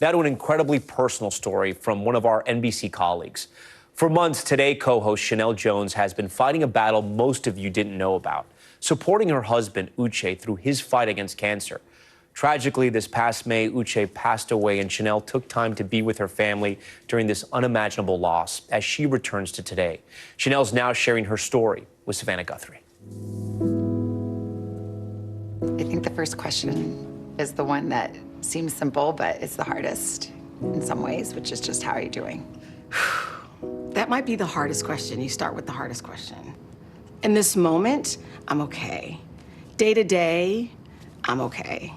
Now to an incredibly personal story from one of our NBC colleagues. For months, Today co-host Sheinelle Jones has been fighting a battle most of you didn't know about, supporting her husband, Uche, through his fight against cancer. Tragically, this past May, Uche passed away, and Sheinelle took time to be with her family during this unimaginable loss as she returns to Today. Sheinelle's now sharing her story with Savannah Guthrie. I think the first question is the one that seems simple, but it's the hardest in some ways, which is just, how are you doing? That might be the hardest question. You start with the hardest question. In this moment, I'm okay. Day to day, I'm okay.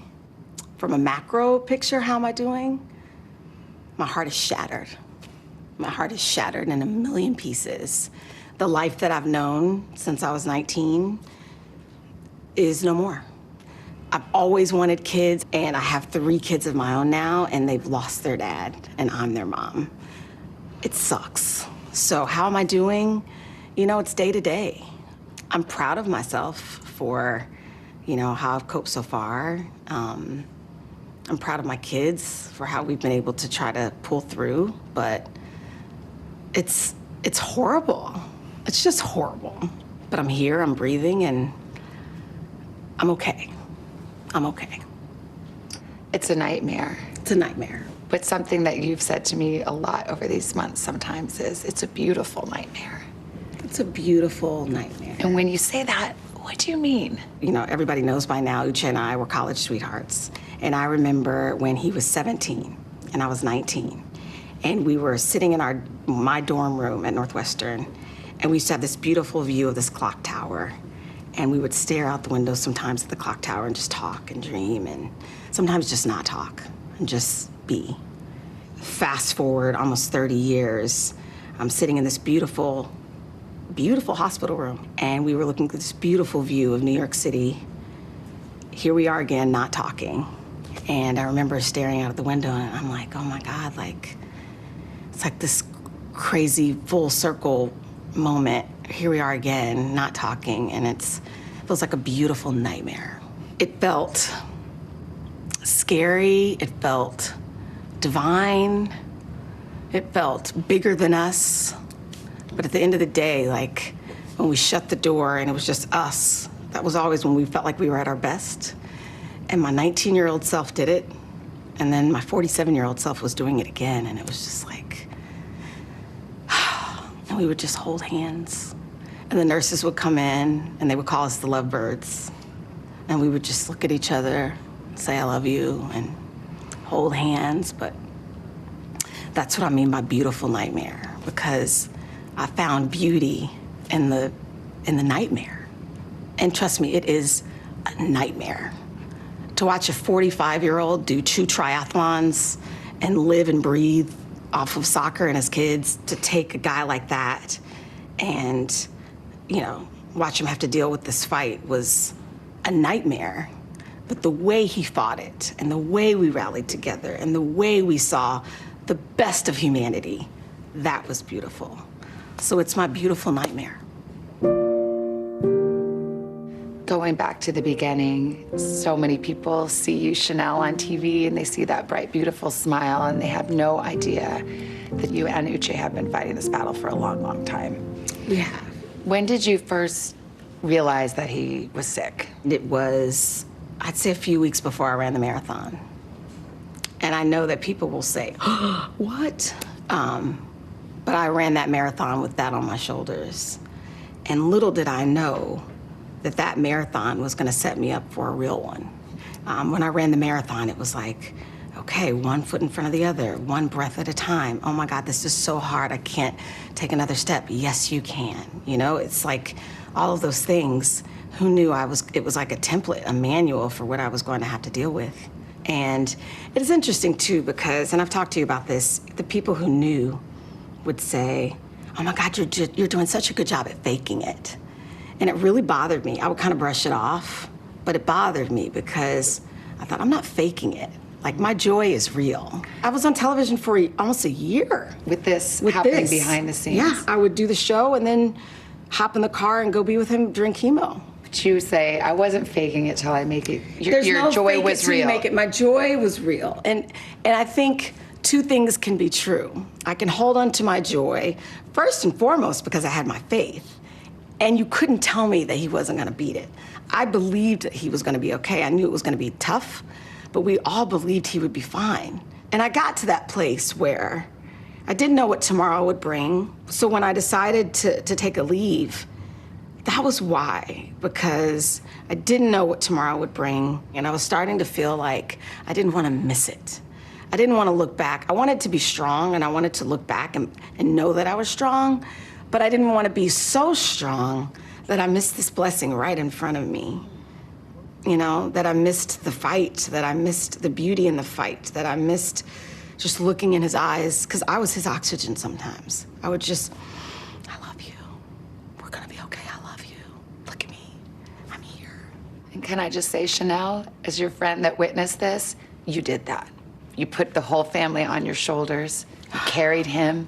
From a macro picture, how am I doing? My heart is shattered. My heart is shattered in a million pieces. The life that I've known since I was 19 is no more. I've always wanted kids, and I have 3 kids of my own now, and they've lost their dad, and I'm their mom. It sucks. So how am I doing? You know, it's day to day. I'm proud of myself for, how I've coped so far. I'm proud of my kids for how we've been able to try to pull through, but it's horrible. It's just horrible. But I'm here, I'm breathing, and I'm okay. I'm okay. It's a nightmare. It's a nightmare. But something that you've said to me a lot over these months sometimes is, it's a beautiful nightmare. It's a beautiful nightmare. And when you say that, what do you mean? Everybody knows by now, Uche and I were college sweethearts. And I remember when he was 17 and I was 19. And we were sitting in my dorm room at Northwestern, and we used to have this beautiful view of this clock tower. And we would stare out the window sometimes at the clock tower and just talk and dream, and sometimes just not talk and just be. Fast forward almost 30 years, I'm sitting in this beautiful, beautiful hospital room, and we were looking at this beautiful view of New York City. Here we are again, not talking. And I remember staring out of the window, and I'm like, oh my God, it's like this crazy full circle moment. Here we are again, not talking, and it feels like a beautiful nightmare. It felt scary, it felt divine, it felt bigger than us. But at the end of the day, when we shut the door and it was just us, that was always when we felt like we were at our best. And my 19-year-old self did it, and then my 47-year-old self was doing it again, and it was just and we would just hold hands. And the nurses would come in, and they would call us the lovebirds. And we would just look at each other, say, I love you, and hold hands. But that's what I mean by beautiful nightmare, because I found beauty in the nightmare. And trust me, it is a nightmare. To watch a 45-year-old do 2 triathlons and live and breathe off of soccer and his kids, to take a guy like that and, watch him have to deal with this fight was a nightmare. But the way he fought it, and the way we rallied together, and the way we saw the best of humanity, that was beautiful. So it's my beautiful nightmare. Going back to the beginning, so many people see you, Sheinelle, on TV, and they see that bright, beautiful smile, and they have no idea that you and Uche have been fighting this battle for a long, long time. We have. When did you first realize that he was sick? It was, I'd say, a few weeks before I ran the marathon. And I know that people will say, what? But I ran that marathon with that on my shoulders. And little did I know that marathon was gonna set me up for a real one. When I ran the marathon, it was like, okay, 1 foot in front of the other, 1 breath at a time. Oh my God, this is so hard, I can't take another step. Yes, you can. It's like all of those things. Who knew it was like a template, a manual for what I was going to have to deal with. And it is interesting too, because, and I've talked to you about this, the people who knew would say, oh my God, you're doing such a good job at faking it. And it really bothered me. I would kind of brush it off, but it bothered me because I thought, I'm not faking it. My joy is real. I was on television for almost a year. With this happening behind the scenes? Yeah, I would do the show and then hop in the car and go be with him during chemo. you say, I wasn't faking it till I make it. There's Your no joy fake was it till you real. make it. My joy was real. And I think two things can be true. I can hold on to my joy, first and foremost, because I had my faith. And you couldn't tell me that he wasn't gonna beat it. I believed that he was gonna be okay. I knew it was gonna be tough, but we all believed he would be fine. And I got to that place where I didn't know what tomorrow would bring. So when I decided to take a leave, that was why, because I didn't know what tomorrow would bring, and I was starting to feel like I didn't want to miss it. I didn't want to look back. I wanted to be strong, and I wanted to look back and know that I was strong, but I didn't want to be so strong that I missed this blessing right in front of me. You know, that I missed the fight, that I missed the beauty in the fight, that I missed just looking in his eyes, because I was his oxygen sometimes. I would just, I love you. We're gonna be okay, I love you. Look at me, I'm here. And can I just say, Sheinelle, as your friend that witnessed this, you did that. You put the whole family on your shoulders. You carried him.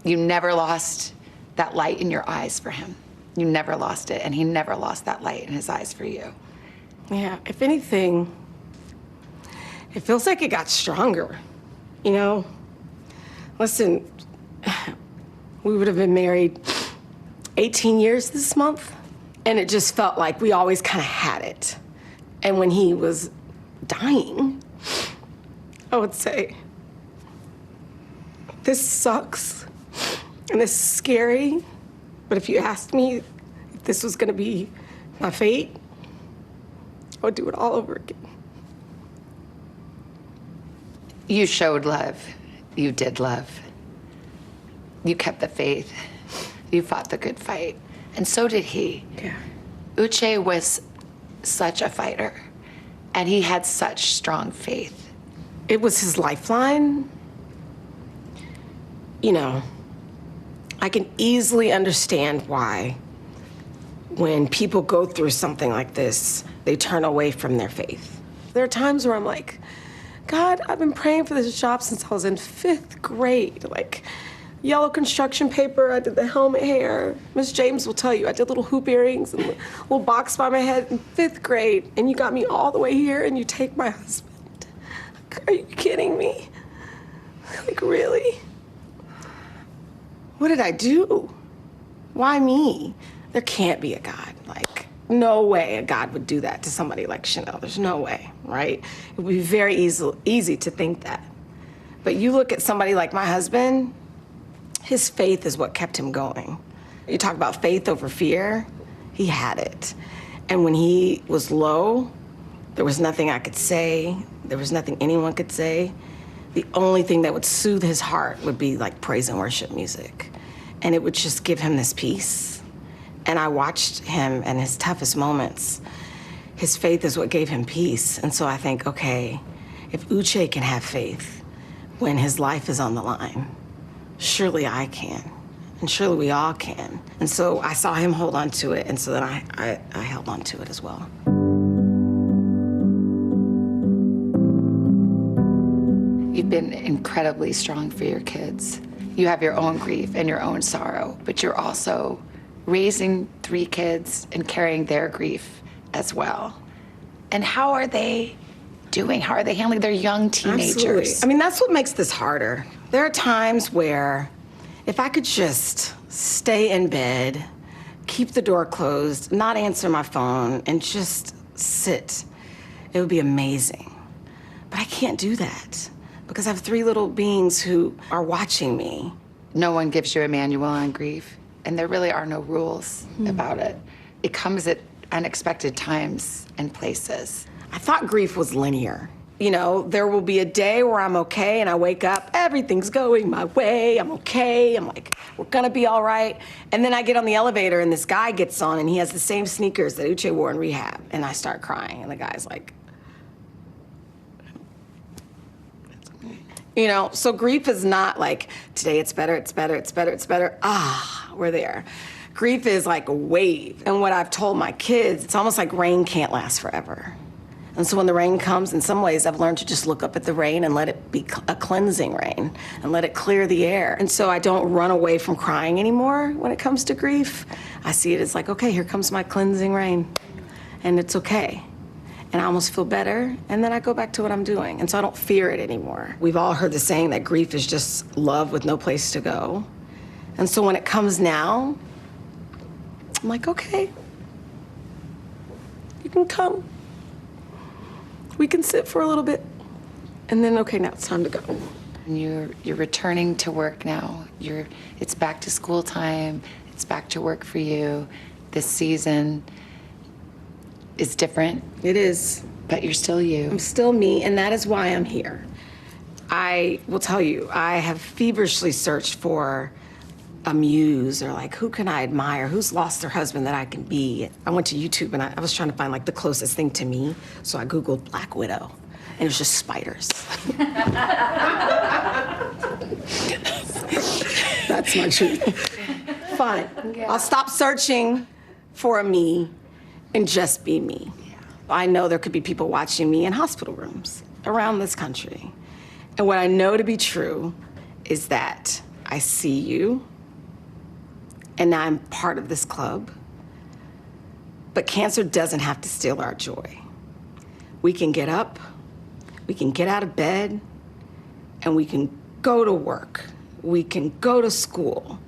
You never lost that light in your eyes for him. You never lost it, and he never lost that light in his eyes for you. Yeah, if anything, it feels like it got stronger, you know? Listen, we would have been married 18 years this month, and it just felt like we always kind of had it. And when he was dying, I would say, this sucks, and this is scary, but if you asked me if this was gonna be my fate, I would do it all over again. You showed love. You did love. You kept the faith. You fought the good fight. And so did he. Yeah. Uche was such a fighter, and he had such strong faith. It was his lifeline. You know, I can easily understand why when people go through something like this, they turn away from their faith. There are times where I'm like, God, I've been praying for this job since I was in 5th grade. Like, yellow construction paper, I did the helmet hair. Miss James will tell you, I did little hoop earrings and a little box by my head in 5th grade, and you got me all the way here and you take my husband. Are you kidding me? Like, really? What did I do? Why me? There can't be a God. Like, no way a God would do that to somebody like Sheinelle. There's no way, right? It would be very easy to think that. But you look at somebody like my husband, his faith is what kept him going. You talk about faith over fear, he had it. And when he was low, there was nothing I could say, there was nothing anyone could say. The only thing that would soothe his heart would be like praise and worship music. And it would just give him this peace. And I watched him in his toughest moments. His faith is what gave him peace. And so I think, okay, if Uche can have faith when his life is on the line, surely I can. And surely we all can. And so I saw him hold on to it, and so then I held on to it as well. You've been incredibly strong for your kids. You have your own grief and your own sorrow, but you're also raising 3 kids and carrying their grief as well. And how are they doing? How are they handling their young teenagers? Absolutely. I mean, that's what makes this harder. There are times where if I could just stay in bed, keep the door closed, not answer my phone, and just sit, it would be amazing. But I can't do that because I have 3 little beings who are watching me. No one gives you a manual on grief, and there really are no rules about it. It comes at unexpected times and places. I thought grief was linear. You know, there will be a day where I'm okay and I wake up, everything's going my way, I'm okay, I'm like, we're gonna be all right. And then I get on the elevator and this guy gets on and he has the same sneakers that Uche wore in rehab, and I start crying, and the guy's like, you know, so grief is not like, today it's better, it's better, it's better, it's better. We're there. Grief is like a wave. And what I've told my kids, it's almost like rain can't last forever. And so when the rain comes, in some ways, I've learned to just look up at the rain and let it be a cleansing rain and let it clear the air. And so I don't run away from crying anymore when it comes to grief. I see it as like, okay, here comes my cleansing rain, and it's okay. And I almost feel better, and then I go back to what I'm doing. And so I don't fear it anymore. We've all heard the saying that grief is just love with no place to go. And so when it comes now, I'm like, okay, you can come. We can sit for a little bit, and then, okay, now it's time to go. And you're returning to work now. It's back to school time. It's back to work for you. This season is different. It is. But you're still you. I'm still me, and that is why I'm here. I will tell you, I have feverishly searched for a muse, or like, who can I admire? Who's lost their husband that I can be? I went to YouTube and I was trying to find like the closest thing to me. So I Googled Black Widow, and it was just spiders. That's my truth. Fine. I'll stop searching for a me and just be me. I know there could be people watching me in hospital rooms around this country. And what I know to be true is that I see you, and now I'm part of this club. But cancer doesn't have to steal our joy. We can get up, we can get out of bed, and we can go to work. We can go to school.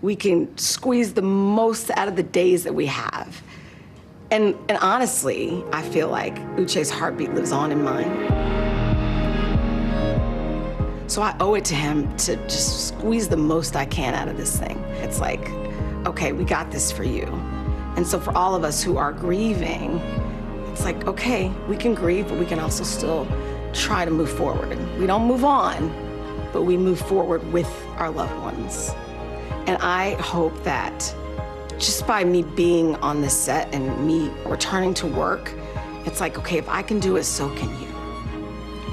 We can squeeze the most out of the days that we have. And honestly, I feel like Uche's heartbeat lives on in mine. So I owe it to him to just squeeze the most I can out of this thing. It's like, okay, we got this for you. And so for all of us who are grieving, it's like, okay, we can grieve, but we can also still try to move forward. We don't move on, but we move forward with our loved ones. And I hope that just by me being on this set and me returning to work, it's like, okay, if I can do it, so can you,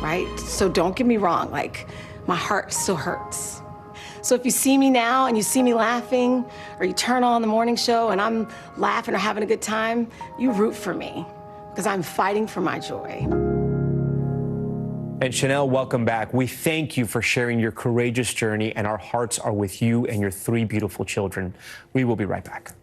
right? So don't get me wrong, like, my heart still hurts. So if you see me now and you see me laughing, or you turn on the morning show and I'm laughing or having a good time, you root for me, because I'm fighting for my joy. And Sheinelle, welcome back. We thank you for sharing your courageous journey, and our hearts are with you and your 3 beautiful children. We will be right back.